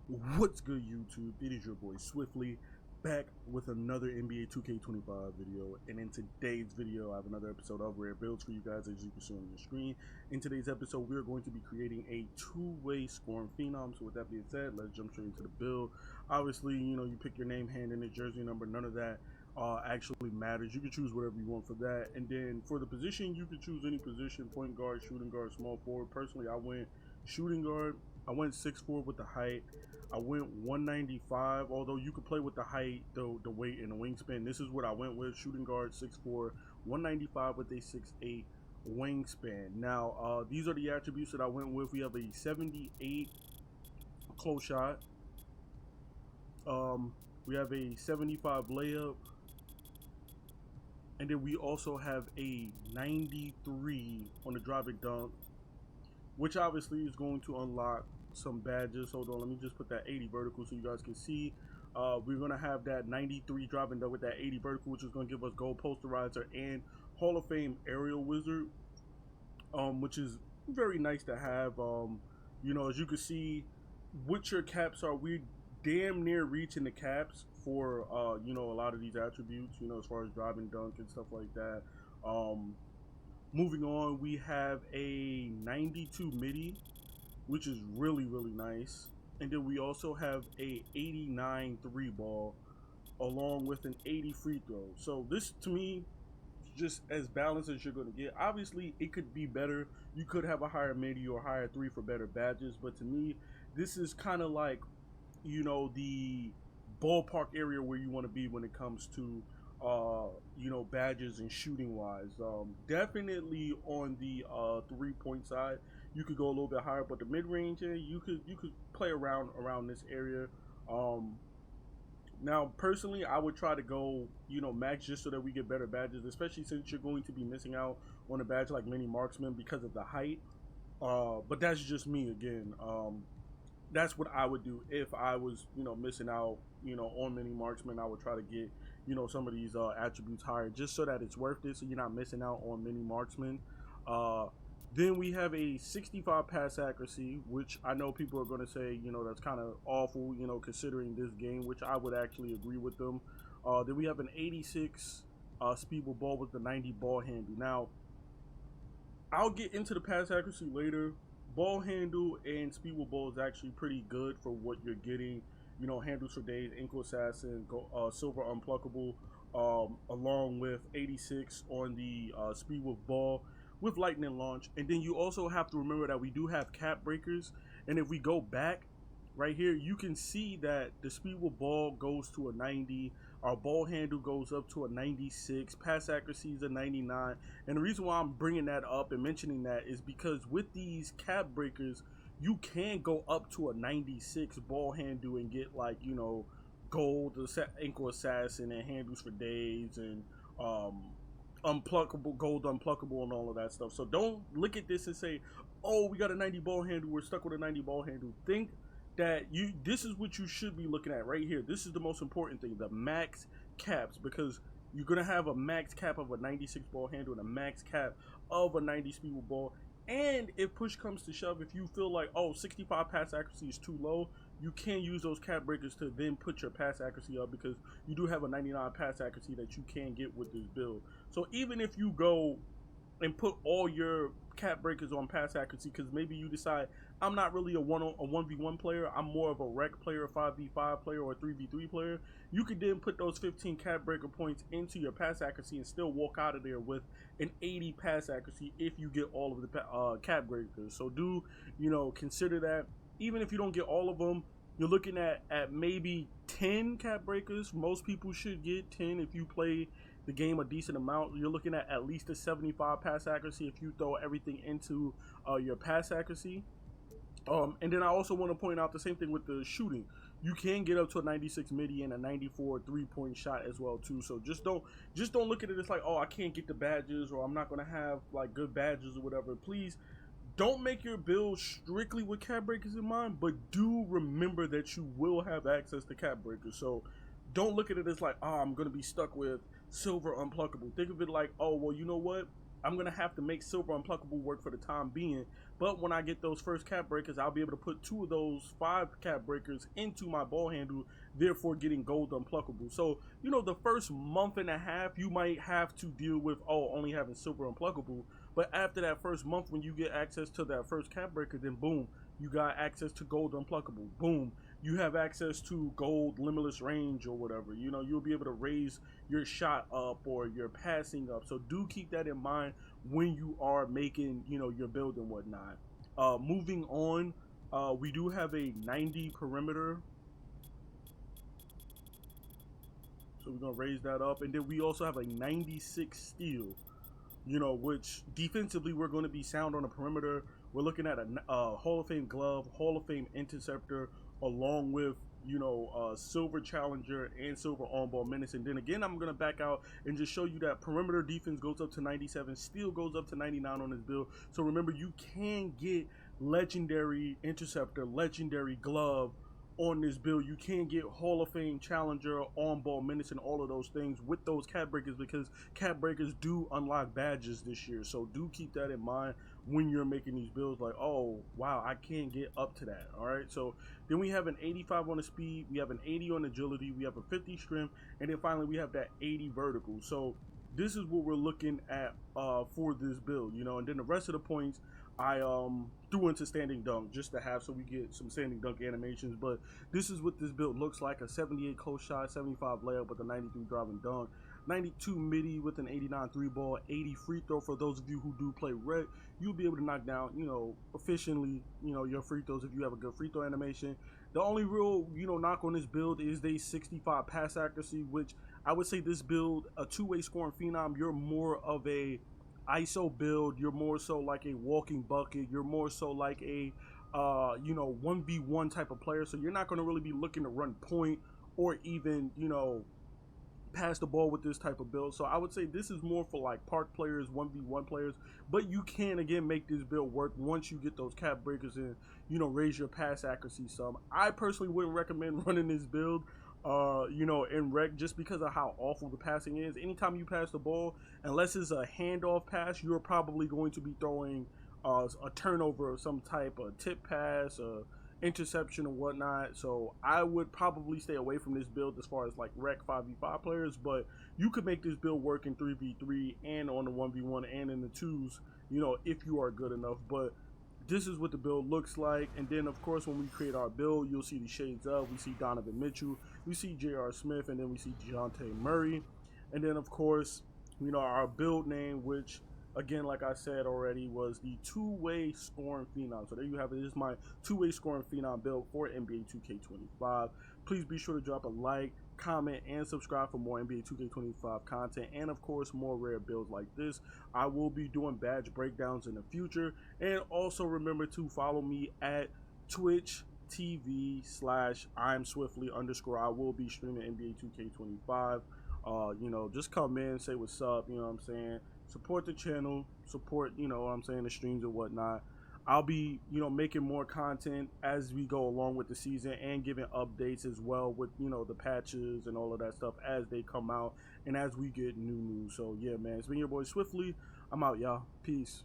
What's good, YouTube? It is your boy Swiftly, back with another NBA 2K25 video. And in today's video, I have another episode of Rare Builds for you guys, as you can see on your screen. In today's episode, we are going to be creating a two-way scoring Phenom. So with that being said, let's jump straight into the build. Obviously, you pick your name, hand, and the jersey number. None of that actually matters. You can choose whatever you want for that. And then for the position, you can choose any position: point guard, shooting guard, small forward. Personally, I went shooting guard. I went 6'4" with the height. I went 195, although you could play with the height, the weight, and the wingspan. This is what I went with: shooting guard, 6'4", 195 with a 6'8" wingspan. Now, these are the attributes that I went with. We have a 78 close shot. We have a 75 layup. And then we also have a 93 on the drive and dunk, which obviously is going to unlock some badges. Hold on, let me just put that 80 vertical so you guys can see. We're going to have that 93 drive and dunk with that 80 vertical, which is going to give us gold posterizer and Hall of Fame aerial wizard, which is very nice to have. As you can see, what your caps are, we're damn near reaching the caps for a lot of these attributes, as far as drive and dunk and stuff like that. Moving on, we have a 92 midi, which is really nice. And then we also have a 89 three ball along with an 80 free throw. So this, to me, is just as balanced as you're going to get. Obviously, it could be better. You could have a higher midi or higher three for better badges. But to me, this is kind of like, the ballpark area where you want to be when it comes to badges and shooting wise. Definitely on the 3-point side, you could go a little bit higher, but the mid-range, you could play around this area. Now personally, I would try to go max, just so that we get better badges, especially since you're going to be missing out on a badge like mini marksman because of the height. But that's just me again. That's what I would do if I was missing out on mini marksman. I would try to get some of these attributes higher, just so that it's worth it, so you're not missing out on mini marksman. Then we have a 65 pass accuracy, which I know people are going to say that's kind of awful, considering this game, which I would actually agree with them. Then we have an 86 speed with ball with the 90 ball handle. Now I'll get into the pass accuracy later. Ball handle and speed with ball is actually pretty good for what you're getting. Handles for days, ankle assassin, silver unpluckable, along with 86 on the speed with ball with lightning launch. And then you also have to remember that we do have cap breakers. And if we go back right here, you can see that the speed with ball goes to a 90. Our ball handle goes up to a 96. Pass accuracy is a 99. And the reason why I'm bringing that up and mentioning that is because with these cap breakers, you can go up to a 96 ball handle and get gold, ankle assassin, and handles for days, and unpluckable, gold unpluckable, and all of that stuff. So don't look at this and say, oh, we got a 90 ball handle, we're stuck with a 90 ball handle. Think that this is what you should be looking at right here. This is the most important thing, the max caps, because you're gonna have a max cap of a 96 ball handle and a max cap of a 90 speed with ball. And if push comes to shove, if you feel like, 65 pass accuracy is too low, you can use those cap breakers to then put your pass accuracy up, because you do have a 99 pass accuracy that you can get with this build. So even if you go and put all your cap breakers on pass accuracy, because maybe you decide, I'm not really a 1v1 player, I'm more of a rec player, a 5v5 player, or a 3v3 player, you could then put those 15 cap breaker points into your pass accuracy and still walk out of there with an 80 pass accuracy if you get all of the cap breakers. So do consider that. Even if you don't get all of them, you're looking at maybe 10 cap breakers. Most people should get 10 if you play the game a decent amount. You're looking at least a 75 pass accuracy if you throw everything into your pass accuracy. And then I also want to point out the same thing with the shooting. You can get up to a 96 midi and a 94 3-point shot as well too. So just don't look at it as like, oh, I can't get the badges, or I'm not gonna have good badges or whatever. Please don't make your build strictly with cap breakers in mind, but do remember that you will have access to cap breakers. So don't look at it as like, oh, I'm gonna be stuck with silver unpluckable. Think of it like, oh, well, you know what? I'm gonna have to make silver unpluckable work for the time being, But when I get those first cap breakers, I'll be able to put 2 of those 5 cap breakers into my ball handle, therefore getting gold unpluckable. So, you know, the first month and a half, you might have to deal with, oh, only having silver unpluckable. But after that first month, when you get access to that first cap breaker, then boom, you got access to gold unpluckable. Boom, you have access to gold limitless range or whatever. You know, you'll be able to raise your shot up or your passing up. So do keep that in mind when you are making, you know, your build and whatnot. Moving on, we do have a 90 perimeter. So we're gonna raise that up, and then we also have a 96 steal. You know, which defensively we're going to be sound on the perimeter. We're looking at a Hall of Fame glove, Hall of Fame interceptor, along with, you know, silver challenger and silver on ball menace. And then again, I'm going to back out and just show you that perimeter defense goes up to 97, steal goes up to 99 on this build. So remember, you can get legendary interceptor, legendary glove on this build. You can get Hall of Fame challenger, on ball menace, and all of those things with those cap breakers, because cap breakers do unlock badges this year. So do keep that in mind when you're making these builds. Like, oh wow, I can't get up to that. All right, so then we have an 85 on the speed, we have an 80 on agility, we have a 50 strength, and then finally we have that 80 vertical. So this is what we're looking at for this build, you know. And then the rest of the points I threw into standing dunk just to have, so we get some standing dunk animations. But this is what this build looks like: a 78 close shot, 75 layup with a 93 driving dunk, 92 midi with an 89 three ball, 80 free throw. For those of you who do play rec, you'll be able to knock down, you know, efficiently, you know, your free throws if you have a good free throw animation. The only real, you know, knock on this build is they 65 pass accuracy, which I would say this build, a two-way scoring phenom, you're more of a ISO build, you're more so like a walking bucket, you're more so like a you know, 1v1 type of player. So you're not going to really be looking to run point or even, you know, pass the ball with this type of build. So I would say this is more for like park players, 1v1 players. But you can again make this build work once you get those cap breakers and, you know, raise your pass accuracy some. I personally wouldn't recommend running this build you know, in rec, just because of how awful the passing is. Anytime you pass the ball, unless it's a handoff pass, you're probably going to be throwing a turnover of some type, a tip pass, a interception or whatnot. So I would probably stay away from this build as far as like rec 5v5 players. But you could make this build work in 3v3 and on the 1v1 and in the 2s, you know, if you are good enough. But this is what the build looks like. And then of course when we create our build, you'll see the shades of, we see Donovan Mitchell, we see J.R. Smith, and then we see DeJounte Murray. And then of course, you know, our build name, which again, like I said already, was the two-way scoring phenom. So there you have it. This is my two-way scoring phenom build for NBA 2K25. Please be sure to drop a like, comment, and subscribe for more NBA 2K25 content, and of course more rare builds like this. I will be doing badge breakdowns in the future. And also remember to follow me at Twitch TV/I'mSwiftly_. I will be streaming NBA 2K25. You know, just come in, say what's up, you know what I'm saying? Support the channel, support, you know what I'm saying, the streams and whatnot. I'll be, you know, making more content as we go along with the season and giving updates as well with, you know, the patches and all of that stuff as they come out and as we get new news. So yeah, man, it's been your boy Swiftly. I'm out, y'all. Peace.